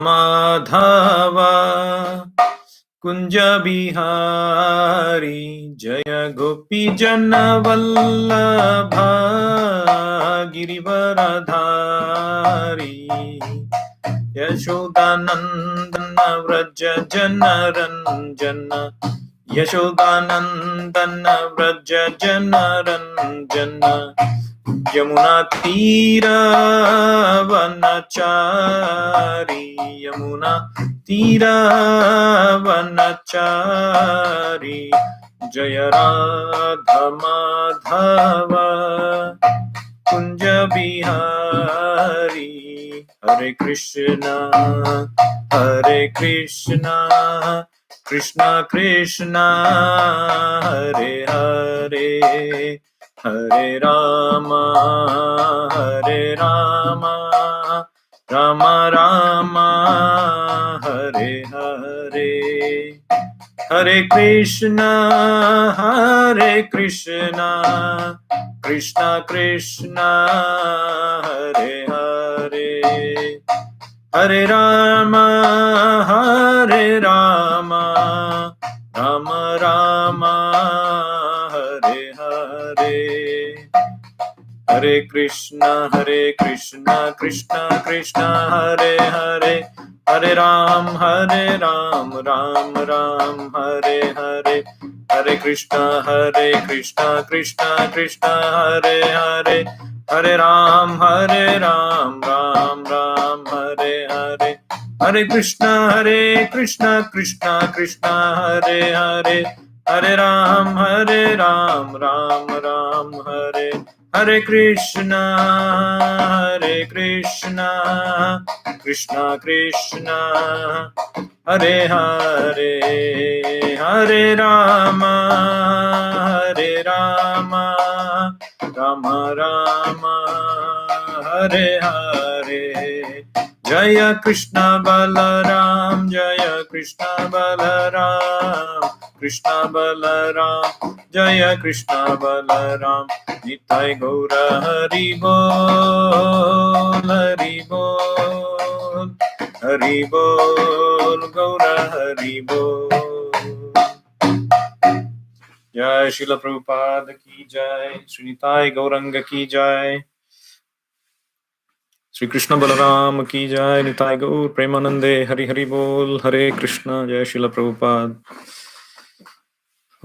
माधव कुंज बिहारी जय गोपी जन वल्लभा गिरिवरधारी यशोदानंदन व्रज जन रंजन यशोदानंदन व्रज जन रंजन यमुना तीरावनचारी यमुना तीरावनचारी जय राधा माधव कुंज बिहारी हरे कृष्णा कृष्णा कृष्णा हरे हरे हरे राम राम राम हरे हरे हरे कृष्णा कृष्णा कृष्णा हरे हरे हरे राम राम राम हरे हरे हरे कृष्णा कृष्णा कृष्णा हरे हरे हरे राम राम हरे हरे हरे कृष्णा कृष्णा कृष्णा हरे हरे हरे राम राम हरे हरे हरे कृष्णा कृष्णा कृष्णा हरे हरे हरे राम राम हरे हरे कृष्णा कृष्णा कृष्णा हरे हरे हरे राम राम राम हरे हरे जय कृष्ण बलराम कृष्ण बलराम जय कृष्ण बलराम निताय गौर हरि बोल गौर हरि बोल। जय श्रील प्रभुपाद की जय, श्री निताय गौरंग की जय, श्री कृष्ण बलराम की जय, निताय गौर प्रेमानंदे हरि हरि बोल। हरे कृष्ण। जय श्रील प्रभुपाद।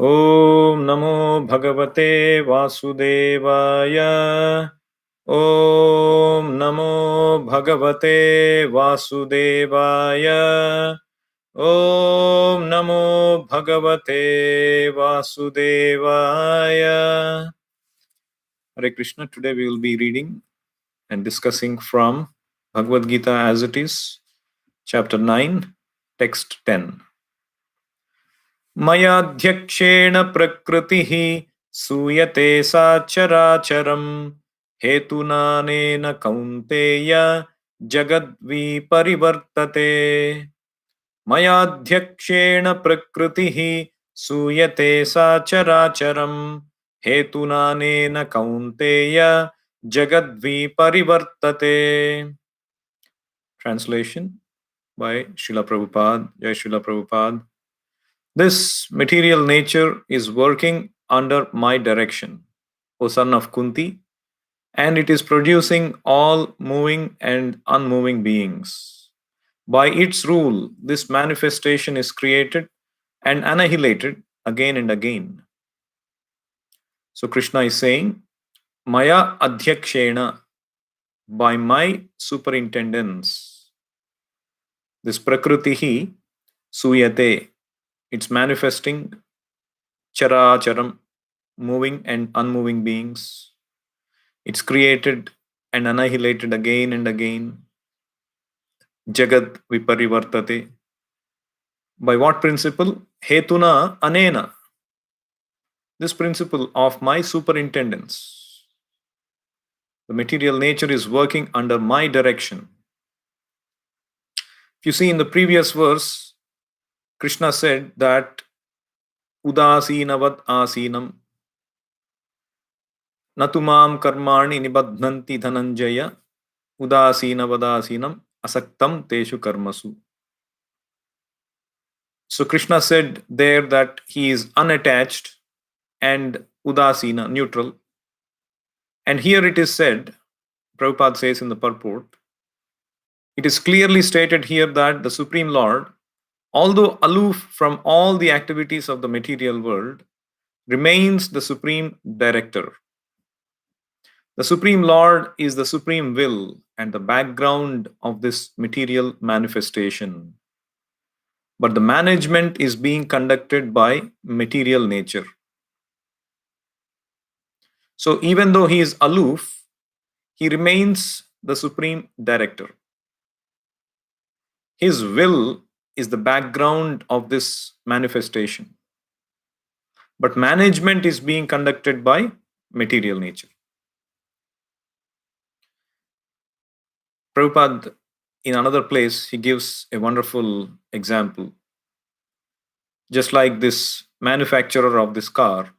ओम नमो भगवते वासुदेवाय। ओम नमो भगवते वासुदेवाय। ओम नमो भगवते वासुदेवाय। Hare Krishna. Today we will be reading and discussing from Bhagavad Gita as it is, chapter 9, text 10. Mayadhyakshena prakritihi suyate sacharacharam hetunanena kaunteya jagadvi parivartate. Mayadhyakshena prakritihi suyate sacharacharam hetunanena kaunteya jagadvi parivartate. Translation by Srila Prabhupada. Jai Srila Prabhupada. This material nature is working under my direction, O son of Kunti, and it is producing all moving and unmoving beings. By its rule, this manifestation is created and annihilated again and again. So Krishna is saying, Maya Adhyakshena, by my superintendence, this Prakritihi Suyate, it's manifesting Characharam, moving and unmoving beings. It's created and annihilated again and again. Jagat Viparivartate. By what principle? Hetuna Anena. This principle of my superintendence. The material nature is working under my direction. If you see in the previous verse, Krishna said that Udasinavad Asinam Natumam Karmani Nibadhanti Dhananjaya Udasinavadasinam asaktam teshu karmasu. So Krishna said there that he is unattached and udasina, neutral. And here it is said, Prabhupada says in the purport, it is clearly stated here that the Supreme Lord, although aloof from all the activities of the material world, remains the Supreme Director. The Supreme Lord is the Supreme Will and the background of this material manifestation. But the management is being conducted by material nature. So even though he is aloof, he remains the Supreme Director. His will is the background of this manifestation. But management is being conducted by material nature. Prabhupada, in another place, he gives a wonderful example. Just like this manufacturer of this car,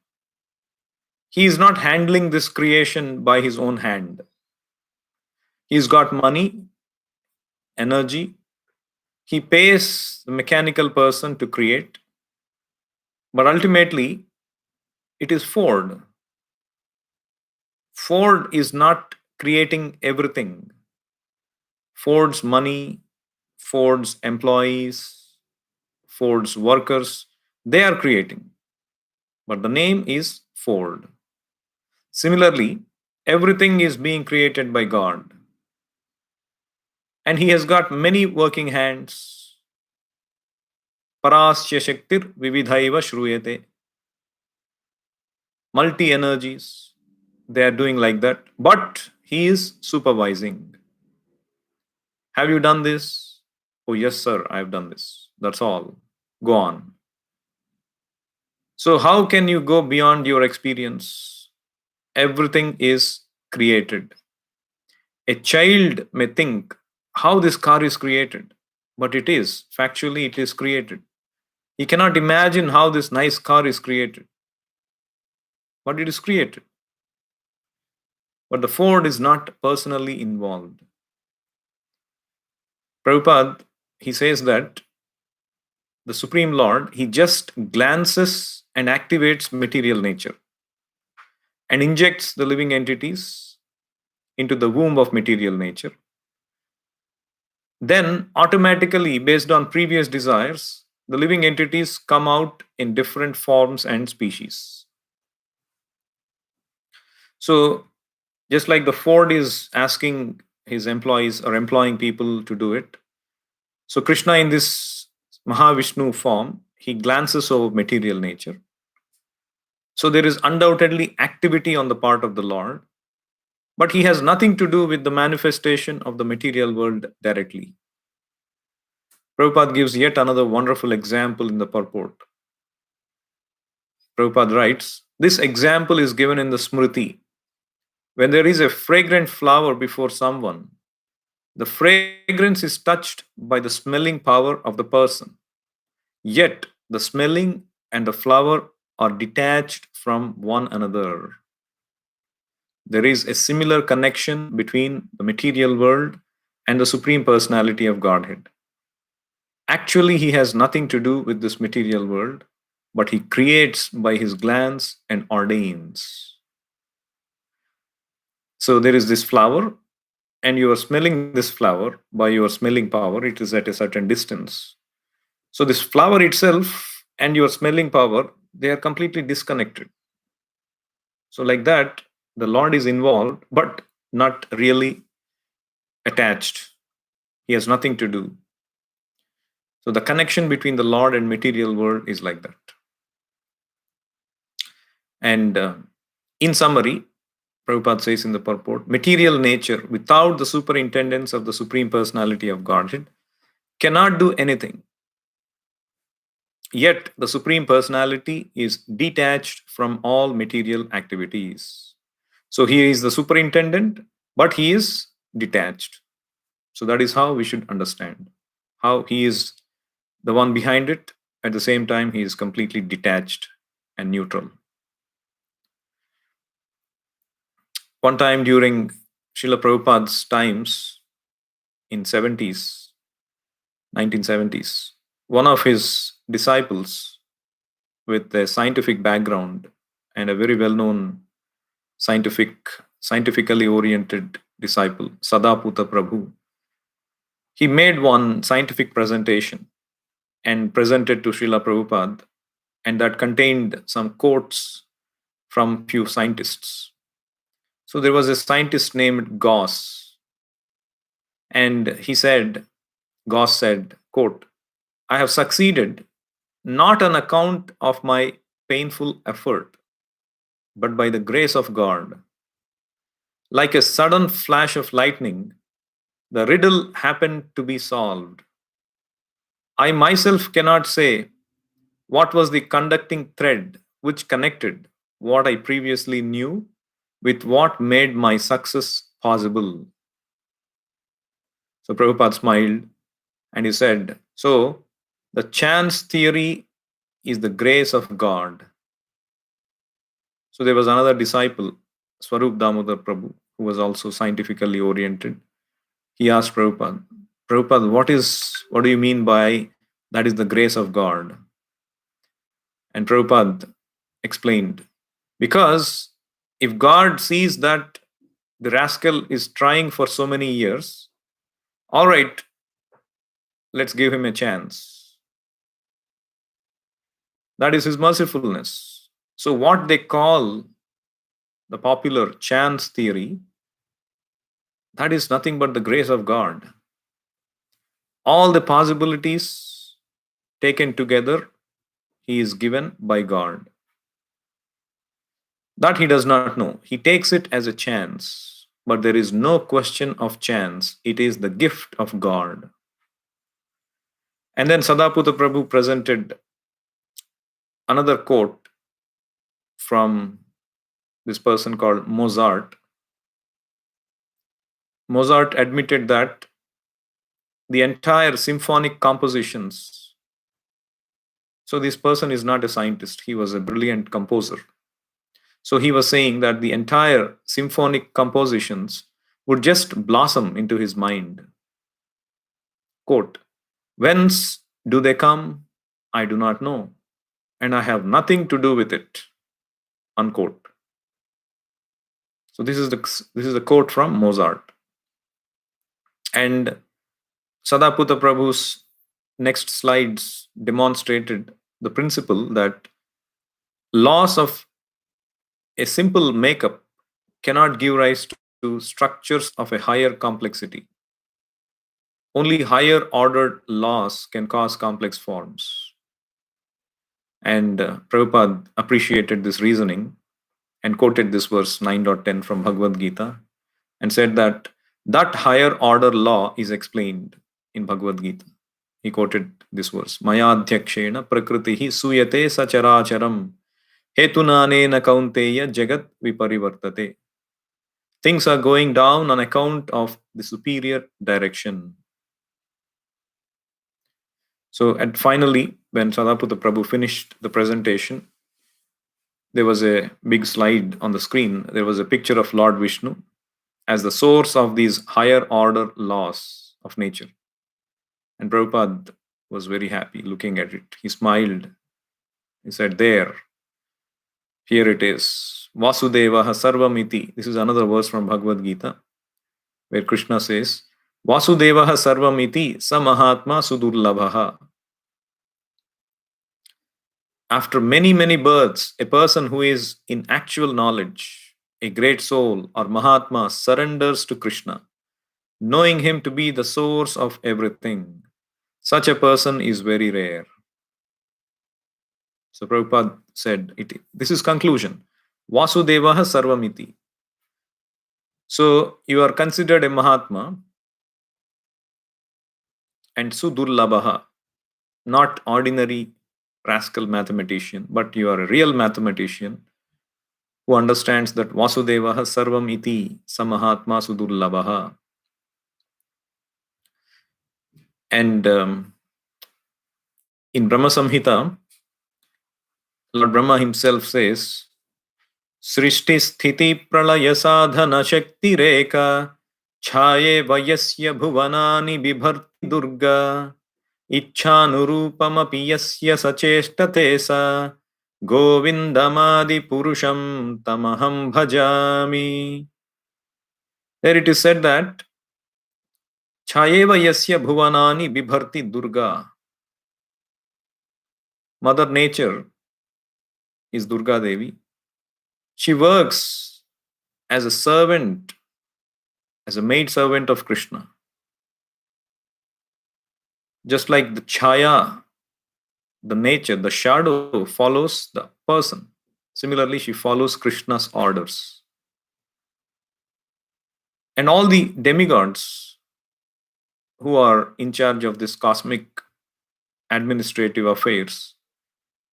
he is not handling this creation by his own hand. He's got money, energy. He pays the mechanical person to create. But ultimately, it is Ford. Ford is not creating everything. Ford's money, Ford's employees, Ford's workers, they are creating. But the name is Ford. Similarly, everything is being created by God. And he has got many working hands. Parasya Shaktir Vividhaiva Shruyate. Multi energies. They are doing like that. But he is supervising. Have you done this? Oh, yes, sir, I have done this. That's all. Go on. So, how can you go beyond your experience? Everything is created. A child may think how this car is created, but it is. Factually, it is created. He cannot imagine how this nice car is created, but it is created. But the Ford is not personally involved. Prabhupada, he says that the Supreme Lord, he just glances and activates material nature and injects the living entities into the womb of material nature. Then, automatically, based on previous desires, the living entities come out in different forms and species. So, just like the Ford is asking his employees or employing people to do it, so Krishna in this Mahavishnu form, he glances over material nature. So there is undoubtedly activity on the part of the Lord, but he has nothing to do with the manifestation of the material world directly. Prabhupada gives yet another wonderful example in the purport. Prabhupada writes, this example is given in the Smriti. When there is a fragrant flower before someone, the fragrance is touched by the smelling power of the person. Yet the smelling and the flower are detached from one another. There is a similar connection between the material world and the Supreme Personality of Godhead. Actually, he has nothing to do with this material world, but he creates by his glance and ordains. So there is this flower, and you are smelling this flower by your smelling power. It is at a certain distance. So this flower itself and your smelling power, they are completely disconnected. So like that, the Lord is involved, but not really attached. He has nothing to do. So the connection between the Lord and material world is like that. And in summary, Prabhupada says in the purport, material nature without the superintendence of the Supreme Personality of Godhead cannot do anything. Yet the Supreme Personality is detached from all material activities. So he is the superintendent, but he is detached. So that is how we should understand how he is the one behind it. At the same time, he is completely detached and neutral. One time during Srila Prabhupada's times, in 1970s, one of his disciples with a scientific background and a very well-known scientifically oriented disciple, Sadaputa Prabhu, he made one scientific presentation and presented to Srila Prabhupada, and that contained some quotes from few scientists. So there was a scientist named Gauss, and Gauss said, quote, "I have succeeded not on account of my painful effort, but by the grace of God. Like a sudden flash of lightning, the riddle happened to be solved. I myself cannot say what was the conducting thread which connected what I previously knew with what made my success possible." So Prabhupada smiled and he said, "So the chance theory is the grace of God." So there was another disciple, Swarup Damodar Prabhu, who was also scientifically oriented. He asked Prabhupada, "Prabhupada, what do you mean by that is the grace of God?" And Prabhupada explained, because if God sees that the rascal is trying for so many years, all right, let's give him a chance. That is his mercifulness. So what they call the popular chance theory, that is nothing but the grace of God. All the possibilities taken together, he is given by God. That he does not know. He takes it as a chance, but there is no question of chance. It is the gift of God. And then Sadaputa Prabhu presented another quote from this person called Mozart. Mozart admitted that the entire symphonic compositions, so this person is not a scientist, he was a brilliant composer. So he was saying that the entire symphonic compositions would just blossom into his mind. Quote, "Whence do they come? I do not know, and I have nothing to do with it." Unquote. So this is the quote from Mozart. And Sadaputa Prabhu's next slides demonstrated the principle that laws of a simple makeup cannot give rise to structures of a higher complexity. Only higher ordered laws can cause complex forms. And Prabhupada appreciated this reasoning and quoted this verse 9.10 from Bhagavad Gita and said that higher order law is explained in Bhagavad Gita. He quoted this verse, "Mayadhyakshena prakritihi suyate sacharacharam hetunanena kaunteya jagat viparivartate." Things are going down on account of the superior direction. So, and finally, when Sadaputa Prabhu finished the presentation, there was a big slide on the screen. There was a picture of Lord Vishnu as the source of these higher order laws of nature. And Prabhupada was very happy looking at it. He smiled. He said, "There, here it is. Vasudevaha sarvamiti." This is another verse from Bhagavad Gita, where Krishna says, "Vasudevaha sarvamiti sa mahatma sudurlabhaha." After many, many births, a person who is in actual knowledge, a great soul or Mahatma, surrenders to Krishna, knowing him to be the source of everything. Such a person is very rare. So Prabhupada said, this is conclusion. Vasudevaha sarvamiti. So you are considered a Mahatma and sudurlabhaha, not ordinary rascal mathematician, but you are a real mathematician who understands that Vasudevaha sarvam iti samahatma sudurlabhaha. And in Brahma Samhita, Lord Brahma himself says, "Srishti sthiti pralaya sadhana shakti reka Chhaye vayasya bhuvanani bibharti durga ichhanurupamapi yasya sacheshtate sa govindamadi purusham tamaham bhajami. There it is said that Chayeva yasya bhuvanani bibharti durga. Mother Nature is Durga Devi. She works as a servant, as a maid servant of Krishna. Just like the chaya, the nature, the shadow follows the person. Similarly, she follows Krishna's orders. And all the demigods who are in charge of this cosmic administrative affairs,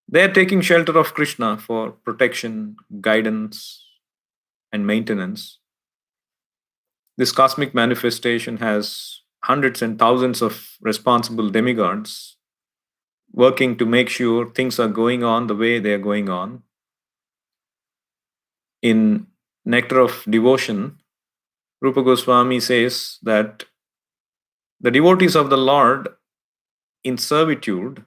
they are taking shelter of Krishna for protection, guidance, and maintenance. This cosmic manifestation has hundreds and thousands of responsible demigods working to make sure things are going on the way they are going on. In Nectar of Devotion, Rupa Goswami says that the devotees of the Lord in servitude,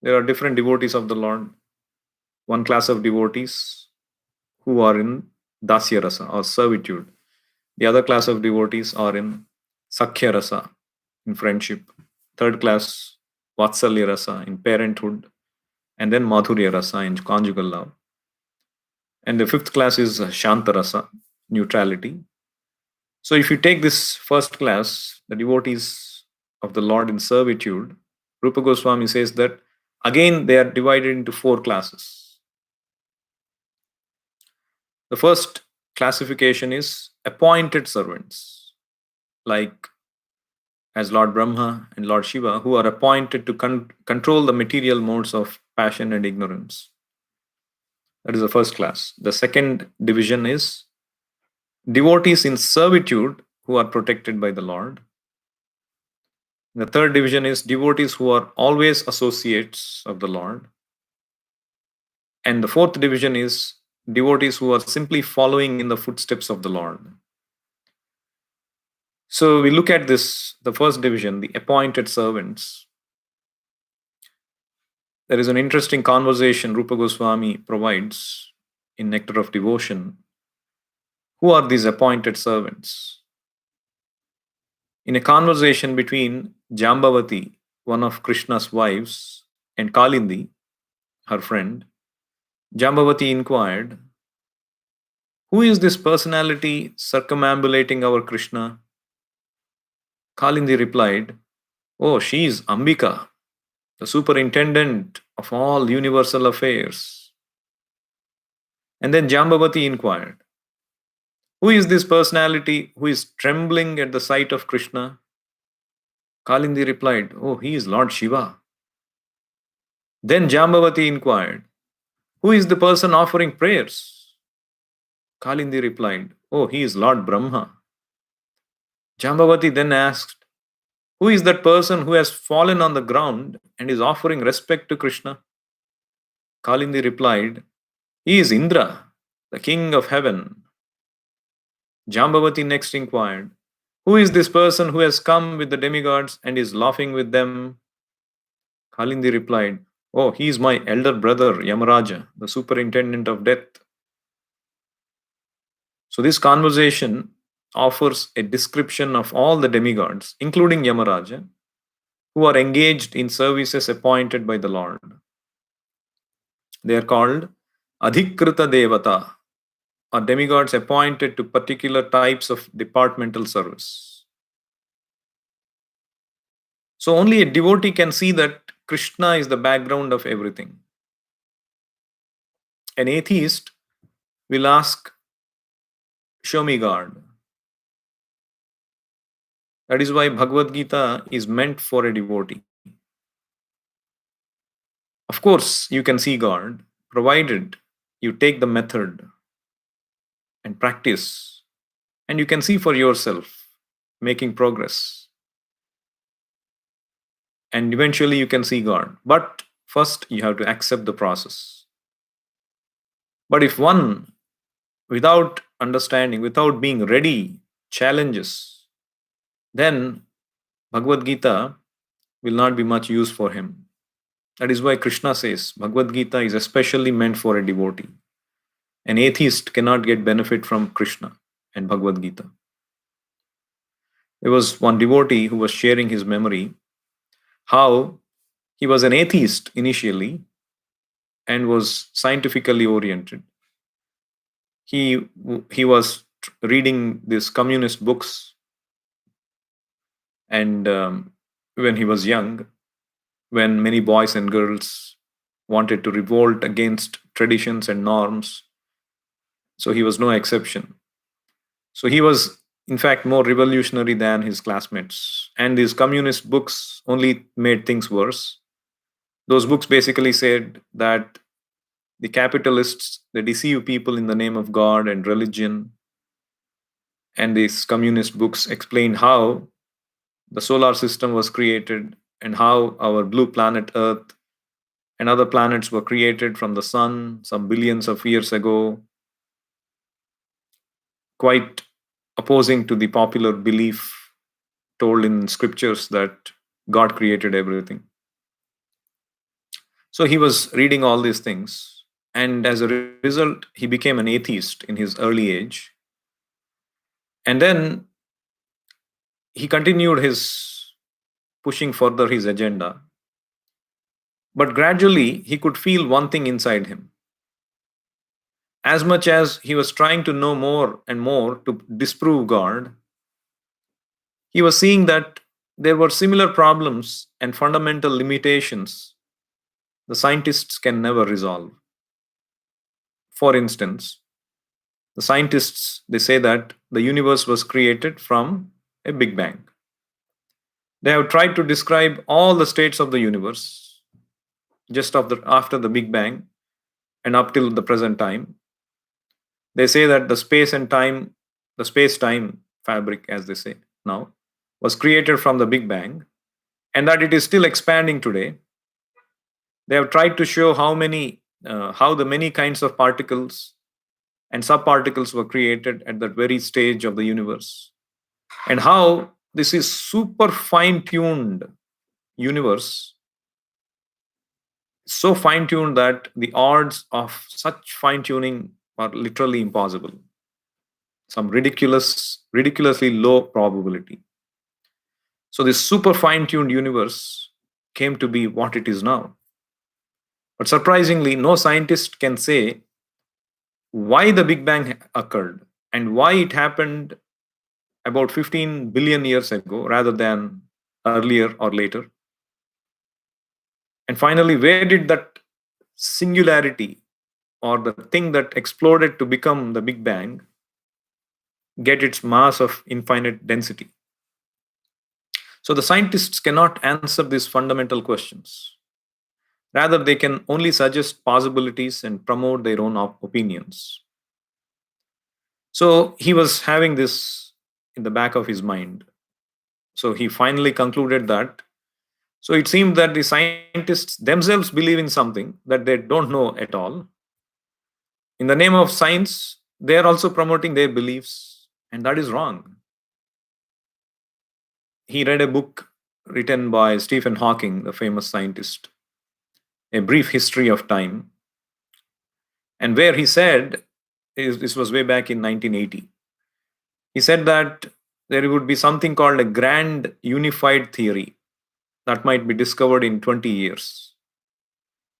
there are different devotees of the Lord. One class of devotees who are in Dasya Rasa or servitude. The other class of devotees are in Sakhya Rasa, in friendship. Third class, Vatsalya Rasa, in parenthood. And then Madhurya Rasa, in conjugal love. And the fifth class is Shanta Rasa, neutrality. So if you take this first class, the devotees of the Lord in servitude, Rupa Goswami says that again they are divided into four classes. The first classification is appointed servants, like as Lord Brahma and Lord Shiva, who are appointed to control the material modes of passion and ignorance. That is the first class. The second division is devotees in servitude who are protected by the Lord. The third division is devotees who are always associates of the Lord. And the fourth division is devotees who are simply following in the footsteps of the Lord. So we look at this, the first division, the appointed servants. There is an interesting conversation Rupa Goswami provides in Nectar of Devotion. Who are these appointed servants? In a conversation between Jambavati, one of Krishna's wives, and Kalindi, her friend, Jambavati inquired, "Who is this personality circumambulating our Krishna?" Kalindi replied, "Oh, she is Ambika, the superintendent of all universal affairs." And then Jambavati inquired, "Who is this personality who is trembling at the sight of Krishna?" Kalindi replied, "Oh, he is Lord Shiva." Then Jambavati inquired, "Who is the person offering prayers?" Kalindi replied, "Oh, he is Lord Brahma." Jambavati then asked, "Who is that person who has fallen on the ground and is offering respect to Krishna?" Kalindi replied, "He is Indra, the king of heaven." Jambavati next inquired, "Who is this person who has come with the demigods and is laughing with them?" Kalindi replied, "Oh, he is my elder brother, Yamaraja, the superintendent of death." So this conversation offers a description of all the demigods, including Yamaraja, who are engaged in services appointed by the Lord. They are called Adhikrita Devata, or demigods appointed to particular types of departmental service. So only a devotee can see that Krishna is the background of everything. An atheist will ask, "Show me God." That is why Bhagavad Gita is meant for a devotee. Of course, you can see God, provided you take the method and practice, and you can see for yourself, making progress. And eventually you can see God. But first, you have to accept the process. But if one, without understanding, without being ready challenges, then Bhagavad Gita will not be much use for him. That is why Krishna says Bhagavad Gita is especially meant for a devotee. An atheist cannot get benefit from Krishna and Bhagavad Gita. There was one devotee who was sharing his memory how he was an atheist initially and was scientifically oriented. He was reading these communist books, and when he was young, when many boys and girls wanted to revolt against traditions and norms, so he was no exception. So he was, in fact, more revolutionary than his classmates. And these communist books only made things worse. Those books basically said that the capitalists, they deceive people in the name of God and religion. And these communist books explained how the solar system was created and how our blue planet Earth and other planets were created from the sun some billions of years ago, quite opposing to the popular belief told in scriptures that God created everything. So he was reading all these things, and as a result, he became an atheist in his early age. And then he continued his pushing further his agenda. But gradually, he could feel one thing inside him. As much as he was trying to know more and more to disprove God, he was seeing that there were similar problems and fundamental limitations the scientists can never resolve. For instance, the scientists, they say that the universe was created from a Big Bang. They have tried to describe all the states of the universe just after the Big Bang and up till the present time. They say that the space-time fabric, as they say now, was created from the Big Bang, and that it is still expanding today. They have tried to show how the many kinds of particles and subparticles were created at that very stage of the universe, and how this is super fine-tuned universe, so fine-tuned that the odds of such fine-tuning are literally impossible. Some ridiculously low probability. So this super fine-tuned universe came to be what it is now. But surprisingly, no scientist can say why the Big Bang occurred and why it happened about 15 billion years ago rather than earlier or later. And finally, where did that singularity or the thing that exploded to become the Big Bang get its mass of infinite density? So the scientists cannot answer these fundamental questions. Rather, they can only suggest possibilities and promote their own opinions. So he was having this in the back of his mind. So he finally concluded that. So it seemed that the scientists themselves believe in something that they don't know at all. In the name of science, they are also promoting their beliefs, and that is wrong. He read a book written by Stephen Hawking, the famous scientist, A Brief History of Time, and where he said, this was way back in 1980, he said that there would be something called a grand unified theory that might be discovered in 20 years.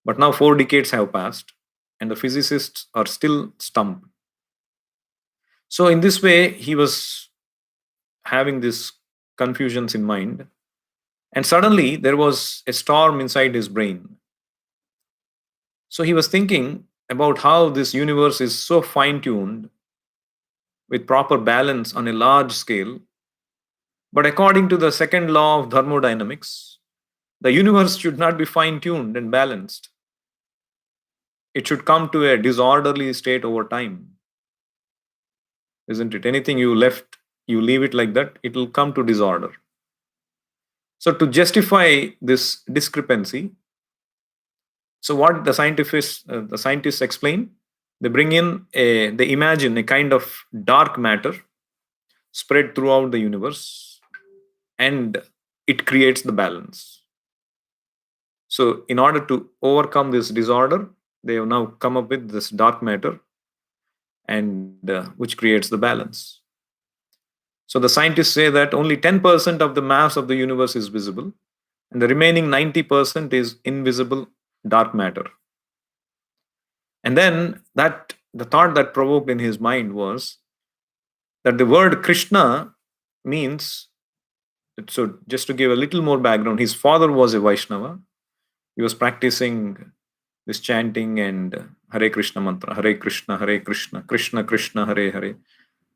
But now 4 decades have passed, and the physicists are still stumped. So in this way, he was having these confusions in mind, and suddenly there was a storm inside his brain. So he was thinking about how this universe is so fine-tuned with proper balance on a large scale. But according to the second law of thermodynamics, the universe should not be fine-tuned and balanced. It should come to a disorderly state over time. Isn't it? Anything you leave it like that, it will come to disorder. So to justify this discrepancy, so what the scientists explain, they imagine a kind of dark matter spread throughout the universe, and it creates the balance. So, in order to overcome this disorder, they have now come up with this dark matter, and which creates the balance. So, the scientists say that only 10% of the mass of the universe is visible, and the remaining 90% is invisible dark matter. And then the thought that provoked in his mind was that the word Krishna means. So, just to give a little more background, his father was a Vaishnava. He was practicing this chanting and Hare Krishna mantra, Hare Krishna, Krishna Krishna, Hare Hare,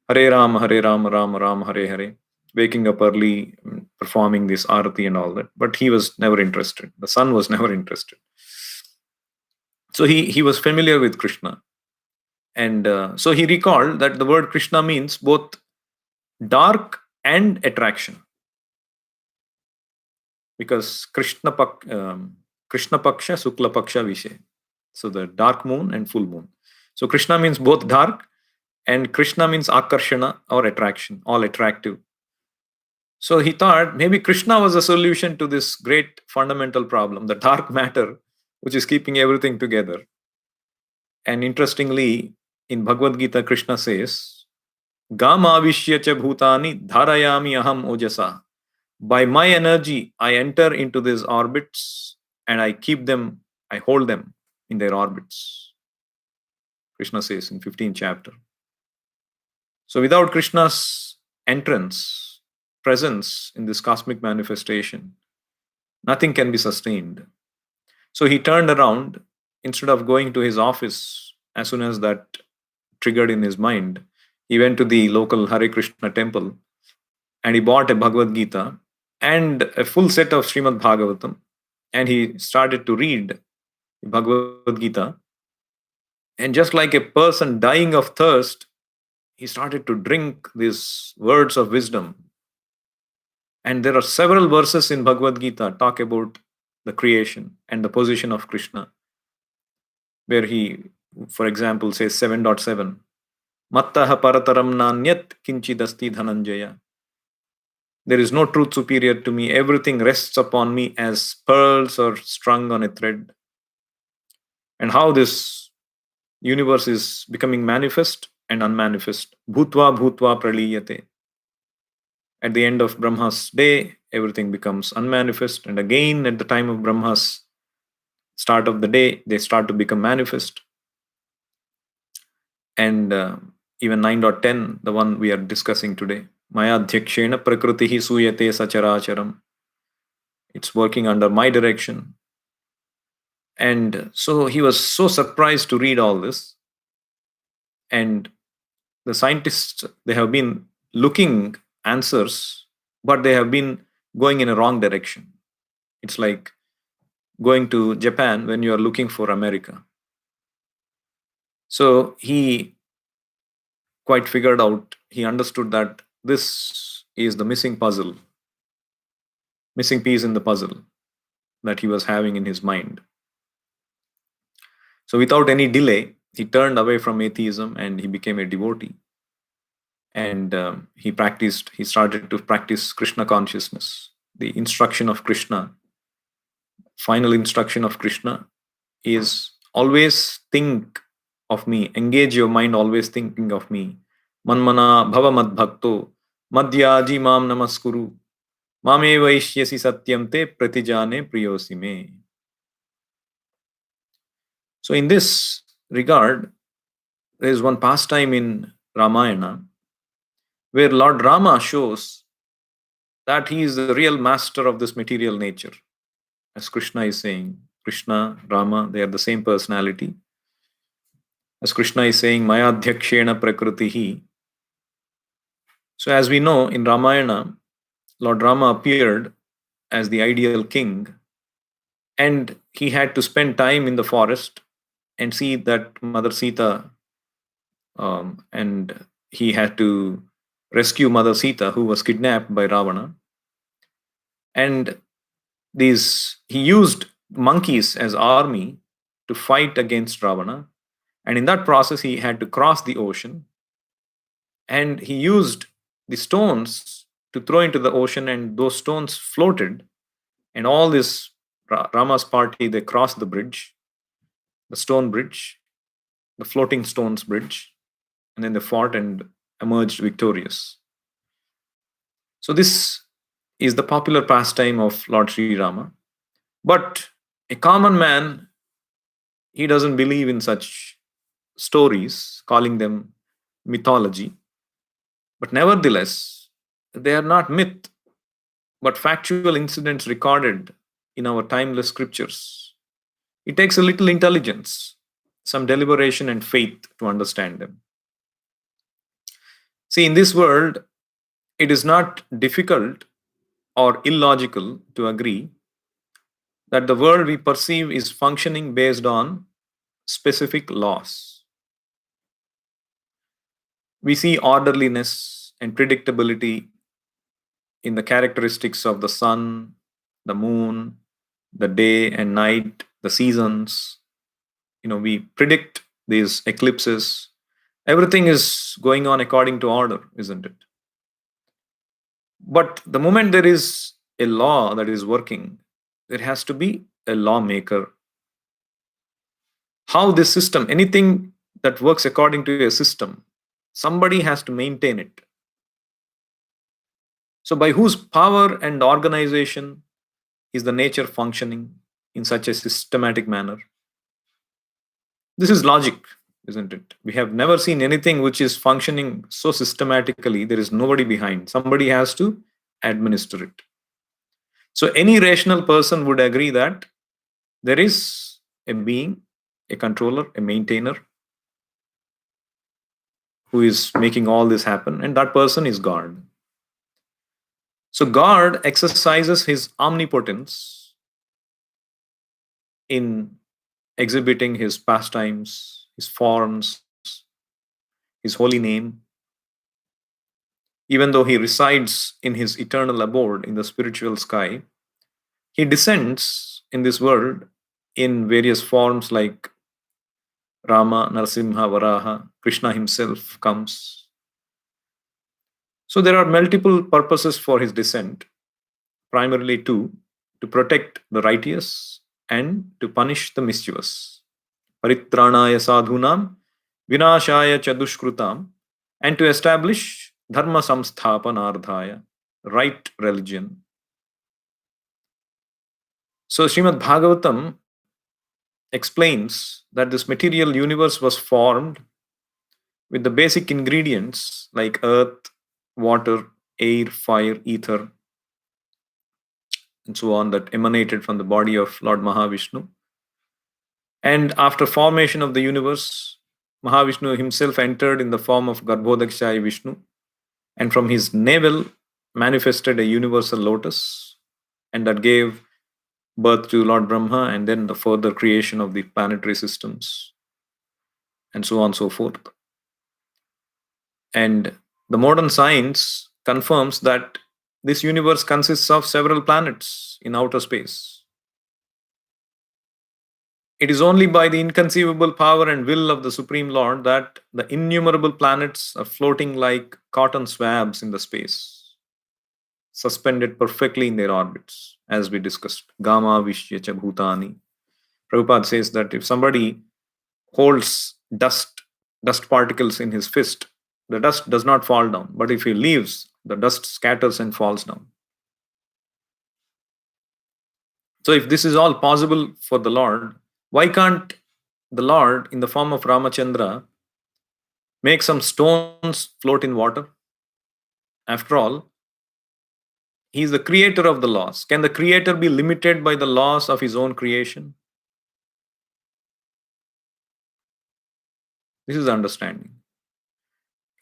Hare Rama, Rama Rama, Hare Hare, waking up early, performing this arati and all that. But he was never interested. The son was never interested. So he was familiar with Krishna. And so he recalled that the word Krishna means both dark and attraction. Because Krishna Paksha, Sukla Paksha Vishe. So the dark moon and full moon. So Krishna means both dark, and Krishna means Akarshana or attraction, all attractive. So he thought maybe Krishna was a solution to this great fundamental problem, the dark matter, which is keeping everything together. And interestingly, in Bhagavad Gita, Krishna says, Gamavishya cha bhutani dharayami aham ojasa. By my energy, I enter into these orbits and I keep them, I hold them in their orbits. Krishna says in 15th chapter. So without Krishna's entrance, presence in this cosmic manifestation, nothing can be sustained. So he turned around, instead of going to his office, as soon as that triggered in his mind, he went to the local Hare Krishna temple and he bought a Bhagavad Gita and a full set of Srimad Bhagavatam, and he started to read Bhagavad Gita. And just like a person dying of thirst, he started to drink these words of wisdom. And there are several verses in Bhagavad Gita talk about the creation and the position of Krishna, where he, for example, says 7.7, Mattaha parataram nanyat kinchidasti dhananjaya. There is no truth superior to me. Everything rests upon me as pearls are strung on a thread. And how this universe is becoming manifest and unmanifest. Bhutva bhutva praliyate. At the end of Brahma's day, everything becomes unmanifest. And again, at the time of Brahma's start of the day, they start to become manifest. And even 9.10, the one we are discussing today, Maya Adhyakshena Prakritihi Suyate Sacharacharam. It's working under my direction. And so he was so surprised to read all this. And the scientists, they have been looking answers, but they have been going in a wrong direction. It's like going to Japan when you are looking for America. So he quite figured out, he understood that this is the missing puzzle, missing piece in the puzzle that he was having in his mind. So without any delay, he turned away from atheism and he became a devotee. And he started to practice Krishna consciousness. The instruction of Krishna, final instruction of Krishna is always think of me, engage your mind always thinking of me. Manmana bhava mad bhakto, madhyaji mam namaskuru, mame vaishyasi satyam te pratijane priyosi me. So in this regard, there is one pastime in Ramayana where Lord Rama shows that he is the real master of this material nature. As Krishna is saying, Krishna, Rama, they are the same personality. As Krishna is saying, Maya Adhyakshena Prakritihi. So as we know, in Ramayana, Lord Rama appeared as the ideal king, and he had to spend time in the forest and see that Mother Sita, and he had to rescue Mother Sita, who was kidnapped by Ravana. And he used monkeys as army to fight against Ravana. And in that process, he had to cross the ocean. And he used the stones to throw into the ocean, and those stones floated, and all this Rama's party, they crossed the bridge, the stone bridge, the floating stones bridge, and then they fought and emerged victorious. So this is the popular pastime of Lord Sri Rama. But a common man, he doesn't believe in such stories, calling them mythology. But nevertheless, they are not myth, but factual incidents recorded in our timeless scriptures. It takes a little intelligence, some deliberation, and faith to understand them. See, in this world, it is not difficult or illogical to agree that the world we perceive is functioning based on specific laws. We see orderliness and predictability in the characteristics of the sun, the moon, the day and night, the seasons. We predict these eclipses. Everything is going on according to order, isn't it? But the moment there is a law that is working, there has to be a lawmaker. How this system, anything that works according to a system, somebody has to maintain it. So, by whose power and organization is the nature functioning in such a systematic manner? This is logic, isn't it? We have never seen anything which is functioning so systematically. There is nobody behind. Somebody has to administer it. So, any rational person would agree that there is a being, a controller, a maintainer who is making all this happen, and that person is God. So God exercises his omnipotence in exhibiting his pastimes, his forms, his holy name. Even though he resides in his eternal abode in the spiritual sky, he descends in this world in various forms like Rama, Narasimha, Varaha, Krishna himself comes. So there are multiple purposes for his descent, primarily two: to protect the righteous and to punish the mischievous. Paritranaya sadhunam, vinashaya cha dushkrutam, and to establish dharma samsthapanardhaya, right religion. So Srimad Bhagavatam explains that this material universe was formed with the basic ingredients like earth, water, air, fire, ether, and so on, that emanated from the body of Lord Mahavishnu. And after formation of the universe, Mahavishnu himself entered in the form of Garbhodakshaya Vishnu, and from his navel manifested a universal lotus, and that gave birth to Lord Brahma, and then the further creation of the planetary systems, and so on and so forth. And the modern science confirms that this universe consists of several planets in outer space. It is only by the inconceivable power and will of the Supreme Lord that the innumerable planets are floating like cotton swabs in the space, suspended perfectly in their orbits, as we discussed. Gama Vishya cha Bhutani. Prabhupada says that if somebody holds dust particles in his fist, the dust does not fall down. But if he leaves, the dust scatters and falls down. So if this is all possible for the Lord, why can't the Lord, in the form of Ramachandra, make some stones float in water? After all, he is the creator of the laws. Can the creator be limited by the laws of his own creation? This is understanding.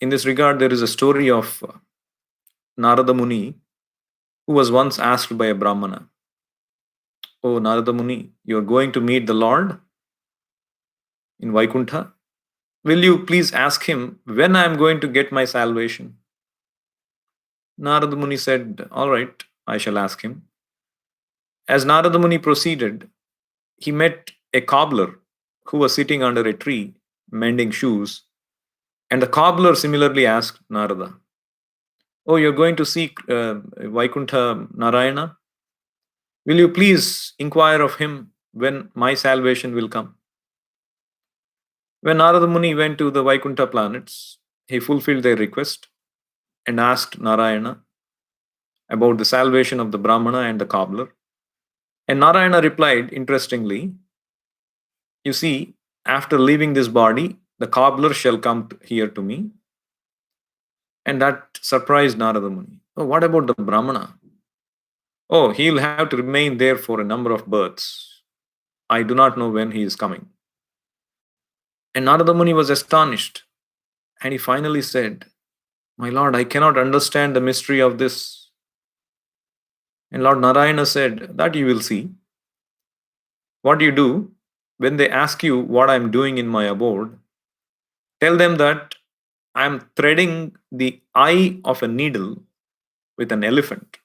In this regard, there is a story of Narada Muni, who was once asked by a Brahmana, "Oh, Narada Muni, you are going to meet the Lord in Vaikuntha. Will you please ask him when I am going to get my salvation?" Narada Muni said, "All right, I shall ask him." As Narada Muni proceeded, he met a cobbler who was sitting under a tree mending shoes, and the cobbler similarly asked Narada, Oh, you're going to see Vaikuntha Narayana? Will you please inquire of him when my salvation will come? When Narada Muni went to the Vaikuntha planets, he fulfilled their request and asked Narayana about the salvation of the Brahmana and the cobbler. And Narayana replied, interestingly, you see, after leaving this body, the cobbler shall come here to me. And that surprised Narada Muni. Oh, what about the Brahmana? Oh, he'll have to remain there for a number of births. I do not know when he is coming. And Narada Muni was astonished. And he finally said, my Lord, I cannot understand the mystery of this. And Lord Narayana said, that you will see. What you do, when they ask you what I am doing in my abode, tell them that I am threading the eye of a needle with an elephant.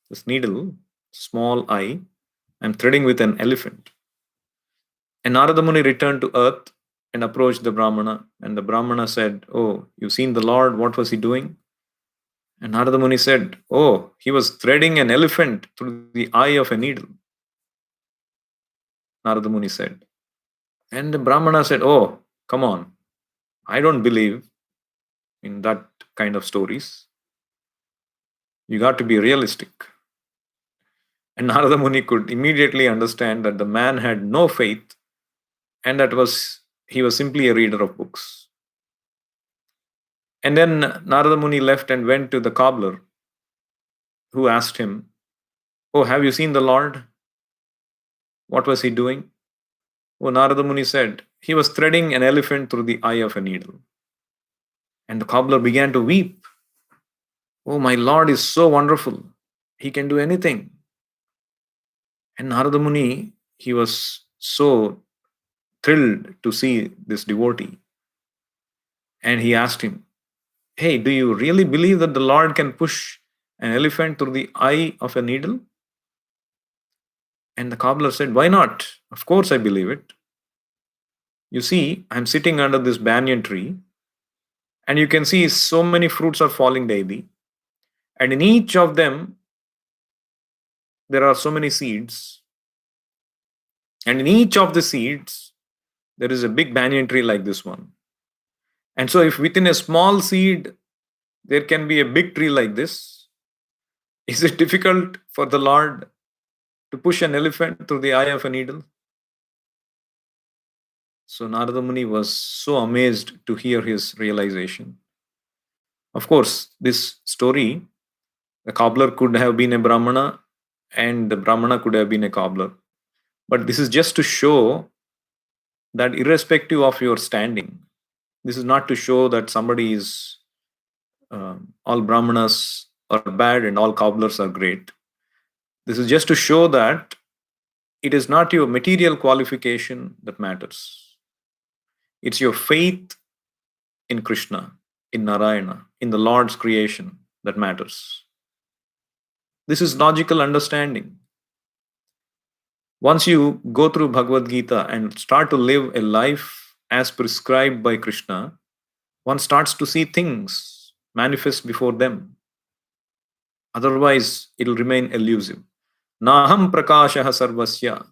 This needle, small eye, I am threading with an elephant. And Narada Muni returned to earth and approached the Brahmana. And the Brahmana said, oh, you've seen the Lord, what was he doing? And Narada Muni said, oh, he was threading an elephant through the eye of a needle. Narada Muni said. And the Brahmana said, oh, come on, I don't believe in that kind of stories. You got to be realistic. And Narada Muni could immediately understand that the man had no faith and he was simply a reader of books. And then Narada Muni left and went to the cobbler, who asked him, oh, have you seen the Lord? What was he doing? Oh, Narada Muni said, he was threading an elephant through the eye of a needle. And the cobbler began to weep. Oh, my Lord is so wonderful. He can do anything. And Narada Muni, he was so thrilled to see this devotee. And he asked him, hey, do you really believe that the Lord can push an elephant through the eye of a needle? And the cobbler said, why not? Of course I believe it. You see, I'm sitting under this banyan tree, and you can see so many fruits are falling daily. And in each of them, there are so many seeds. And in each of the seeds, there is a big banyan tree like this one. And so if within a small seed, there can be a big tree like this, is it difficult for the Lord to push an elephant through the eye of a needle? So Narada Muni was so amazed to hear his realization. Of course, this story, the cobbler could have been a Brahmana and the Brahmana could have been a cobbler. But this is just to show that irrespective of your standing, this is not to show that somebody is all Brahmanas are bad and all cobblers are great. This is just to show that it is not your material qualification that matters. It's your faith in Krishna, in Narayana, in the Lord's creation that matters. This is logical understanding. Once you go through Bhagavad Gita and start to live a life as prescribed by Krishna, one starts to see things manifest before them. Otherwise, it will remain elusive. Naham prakashaha sarvasya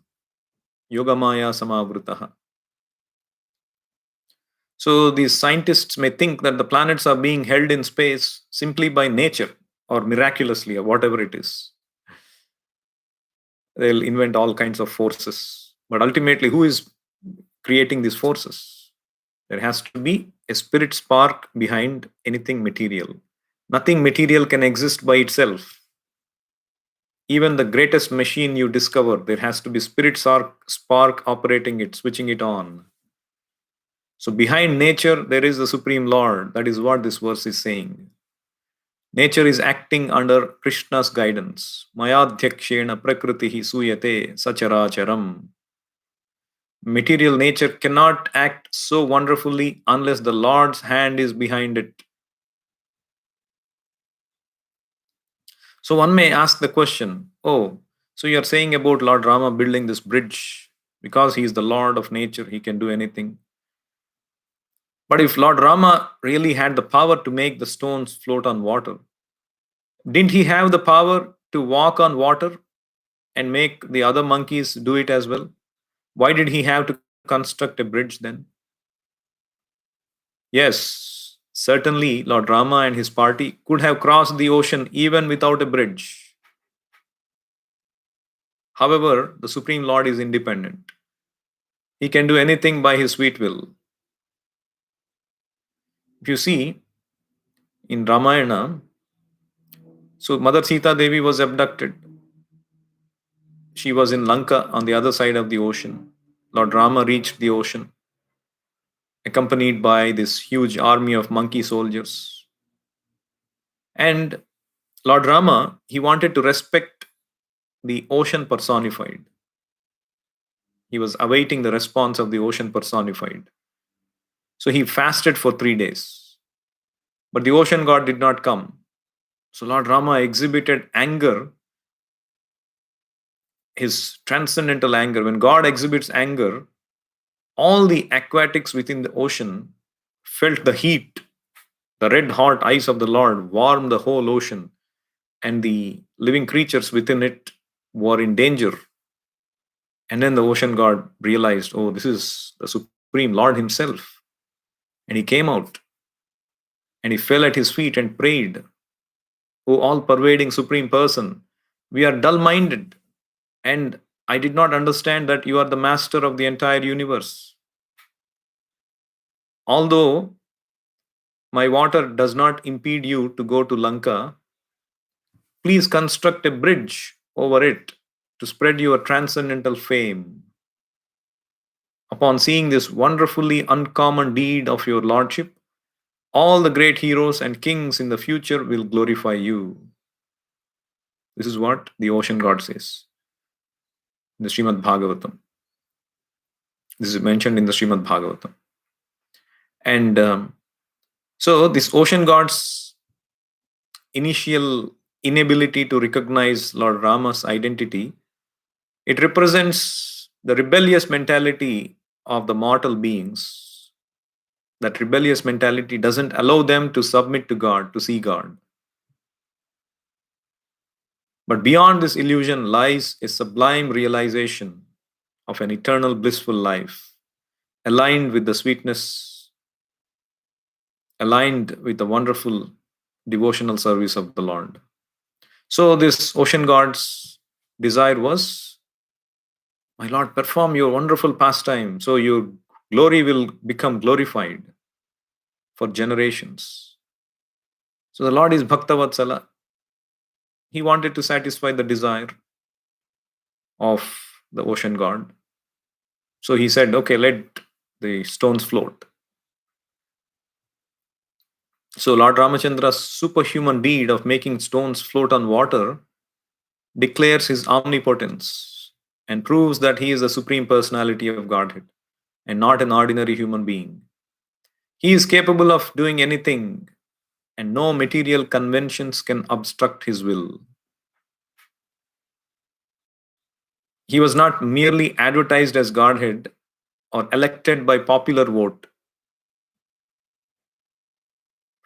yogamaya samavrutaha. So these scientists may think that the planets are being held in space simply by nature or miraculously or whatever it is. They'll invent all kinds of forces. But ultimately, who is creating these forces? There has to be a spirit spark behind anything material. Nothing material can exist by itself. Even the greatest machine you discover, there has to be spirit spark operating it, switching it on. So behind nature, there is the Supreme Lord. That is what this verse is saying. Nature is acting under Krishna's guidance. Mayadhyakshena prakritihi suyate sacharacharam. Material nature cannot act so wonderfully unless the Lord's hand is behind it. So one may ask the question, oh, so you're saying about Lord Rama building this bridge because he is the Lord of nature, he can do anything. But if Lord Rama really had the power to make the stones float on water, didn't he have the power to walk on water and make the other monkeys do it as well? Why did he have to construct a bridge then? Yes, certainly Lord Rama and his party could have crossed the ocean even without a bridge. However, the Supreme Lord is independent. He can do anything by his sweet will. If you see in Ramayana, so Mother Sita Devi was abducted. She was in Lanka on the other side of the ocean. Lord Rama reached the ocean, accompanied by this huge army of monkey soldiers. And Lord Rama, he wanted to respect the ocean personified. He was awaiting the response of the ocean personified. So he fasted for 3 days. But the ocean god did not come. So Lord Rama exhibited anger, his transcendental anger. When God exhibits anger, all the aquatics within the ocean felt the heat. The red hot eyes of the Lord warmed the whole ocean, and the living creatures within it were in danger. And then the ocean god realized, oh, this is the Supreme Lord Himself. And He came out and He fell at His feet and prayed, O all pervading Supreme Person, we are dull minded, and I did not understand that you are the master of the entire universe. Although my water does not impede you to go to Lanka, please construct a bridge over it to spread your transcendental fame. Upon seeing this wonderfully uncommon deed of your lordship, all the great heroes and kings in the future will glorify you. This is what the ocean god says in the Srimad Bhagavatam. This is mentioned in the Srimad Bhagavatam. And so, this ocean god's initial inability to recognize Lord Rama's identity, it represents the rebellious mentality of the mortal beings. That rebellious mentality doesn't allow them to submit to God, to see God. But beyond this illusion lies a sublime realization of an eternal blissful life, aligned with the sweetness, aligned with the wonderful devotional service of the Lord. So, this ocean god's desire was, my Lord, perform your wonderful pastime, so your glory will become glorified for generations. So, the Lord is Bhaktavatsala. He wanted to satisfy the desire of the ocean god. So, he said, okay, let the stones float. So, Lord Ramachandra's superhuman deed of making stones float on water declares his omnipotence and proves that he is the supreme personality of Godhead and not an ordinary human being. He is capable of doing anything, and no material conventions can obstruct his will. He was not merely advertised as Godhead or elected by popular vote.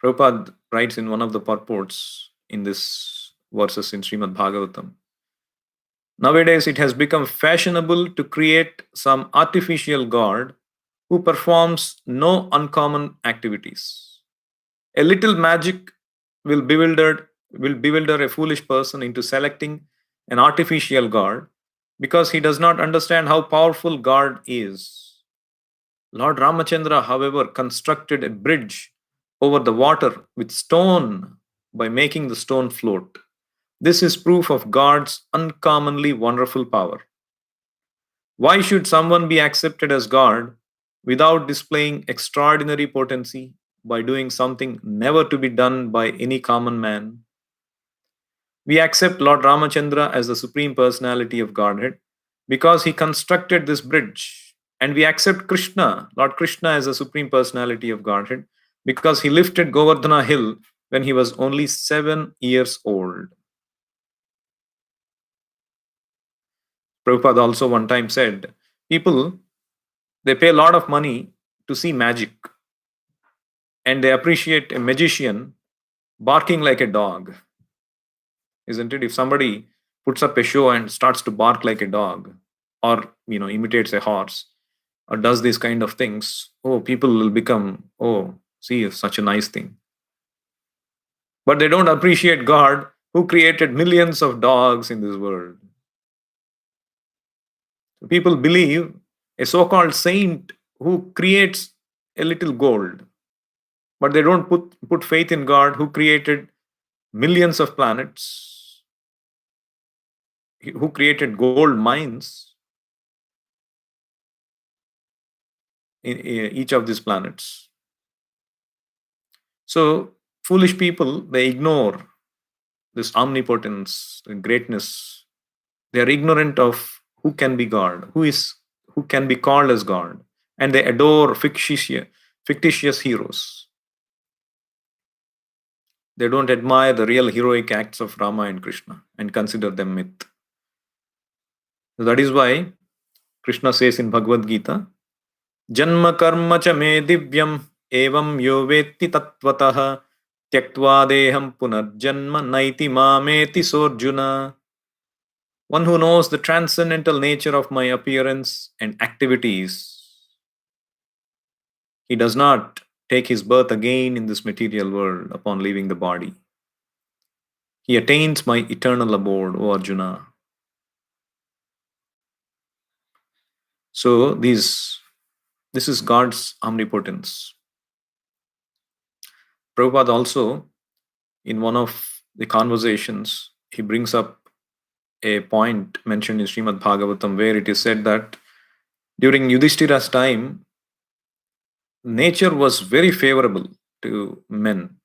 Prabhupada writes in one of the purports in this verses in Srimad Bhagavatam, nowadays it has become fashionable to create some artificial God who performs no uncommon activities. A little magic will bewilder a foolish person into selecting an artificial God because he does not understand how powerful God is. Lord Ramachandra, however, constructed a bridge over the water with stone by making the stone float. This is proof of God's uncommonly wonderful power. Why should someone be accepted as God without displaying extraordinary potency by doing something never to be done by any common man? We accept Lord Ramachandra as the Supreme Personality of Godhead because he constructed this bridge. And we accept Krishna, Lord Krishna, as the Supreme Personality of Godhead because he lifted Govardhana hill when he was only 7 years old. Prabhupada also one time said, people, they pay a lot of money to see magic. and they appreciate a magician barking like a dog, isn't it? If somebody puts up a show and starts to bark like a dog, or imitates a horse, or does these kind of things, oh, people will become, oh, see, it's such a nice thing. But they don't appreciate God who created millions of dogs in this world. People believe a so-called saint who creates a little gold, but they don't put faith in God who created millions of planets, who created gold mines in each of these planets. So foolish people, they ignore this omnipotence and greatness. They are ignorant of who can be God, who can be called as God, and they adore fictitious heroes. They don't admire the real heroic acts of Rama and Krishna and consider them myth. So that is why Krishna says in Bhagavad Gita, Janma karma cha me divyam evam yo vetti tatvatah tyaktva deham punarjanma naiti mameti sorjuna. One who knows the transcendental nature of my appearance and activities, he does not take his birth again in this material world upon leaving the body. He attains my eternal abode, O Arjuna. So this is God's omnipotence. Prabhupada also, in one of the conversations, he brings up a point mentioned in Srimad Bhagavatam where it is said that during Yudhishthira's time, nature was very favorable to men,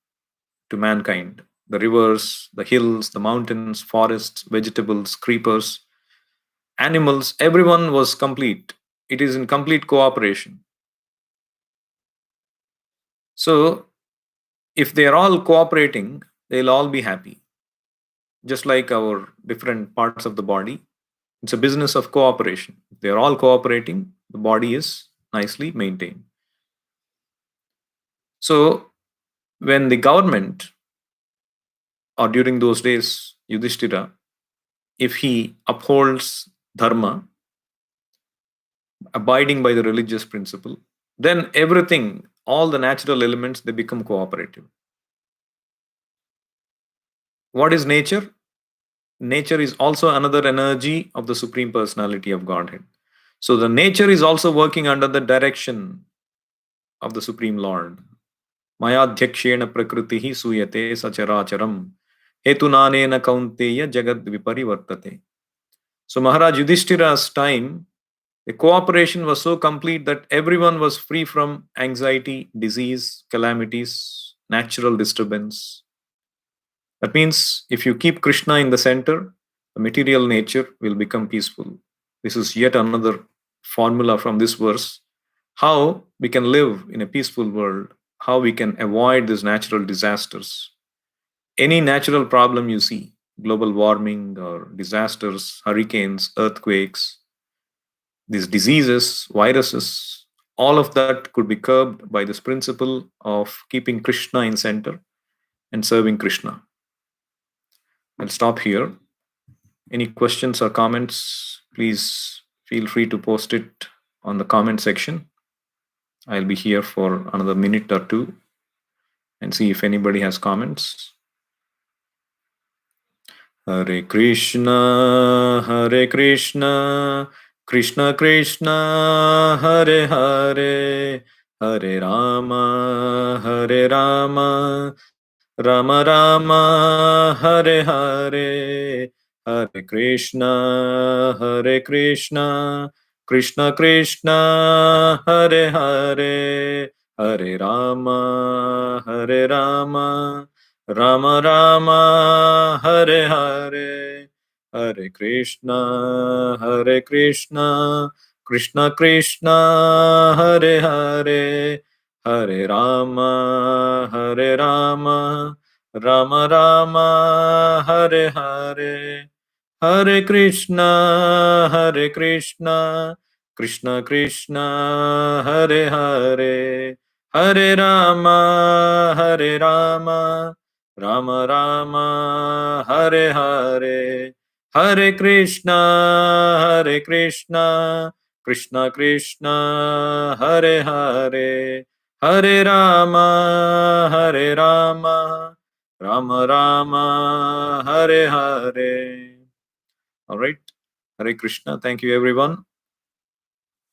to mankind. The rivers, the hills, the mountains, forests, vegetables, creepers, animals, everyone was complete. It is in complete cooperation. So, if they are all cooperating, they'll all be happy. Just like our different parts of the body, it's a business of cooperation. If they're all cooperating, the body is nicely maintained. So, when the government, or during those days, Yudhishthira, if he upholds dharma, abiding by the religious principle, then everything, all the natural elements, they become cooperative. What is nature? Nature is also another energy of the Supreme Personality of Godhead. So the nature is also working under the direction of the Supreme Lord. Mayadhyakshena prakritihi suyate sacharacharam hetunanena kaunteya jagad viparivartate. So Maharaj Yudhishthira's time, the cooperation was so complete that everyone was free from anxiety, disease, calamities, natural disturbance. That means if you keep Krishna in the center, the material nature will become peaceful. This is yet another formula from this verse. How we can live in a peaceful world, how we can avoid these natural disasters. Any natural problem you see, global warming or disasters, hurricanes, earthquakes, these diseases, viruses, all of that could be curbed by this principle of keeping Krishna in center and serving Krishna. I'll stop here. Any questions or comments, please feel free to post it on the comment section. I'll be here for another minute or two and see if anybody has comments. Hare Krishna, Krishna Krishna, Hare Hare, Hare Rama, Rama Rama, Hare Hare, Hare Krishna, Krishna Krishna, Hare Hare, Hare Rama, Rama Rama, Hare Hare, Hare Krishna, Krishna Krishna, Hare Hare, Hare Rama, Rama Rama, Hare Hare, Hare Krishna, Krishna Krishna, Hare Hare, Hare Rama, Hare Rama, Rama Rama, Hare Hare, Hare Krishna, Hare Krishna, Krishna Krishna, Hare Hare, Hare Rama, Hare Rama, Rama Rama, Hare Hare. All right. Hare Krishna. Thank you, everyone.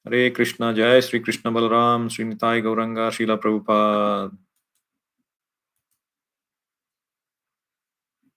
Hare Krishna. Jai Sri Krishna Balaram, Sri Nitai Gauranga, Srila Prabhupada.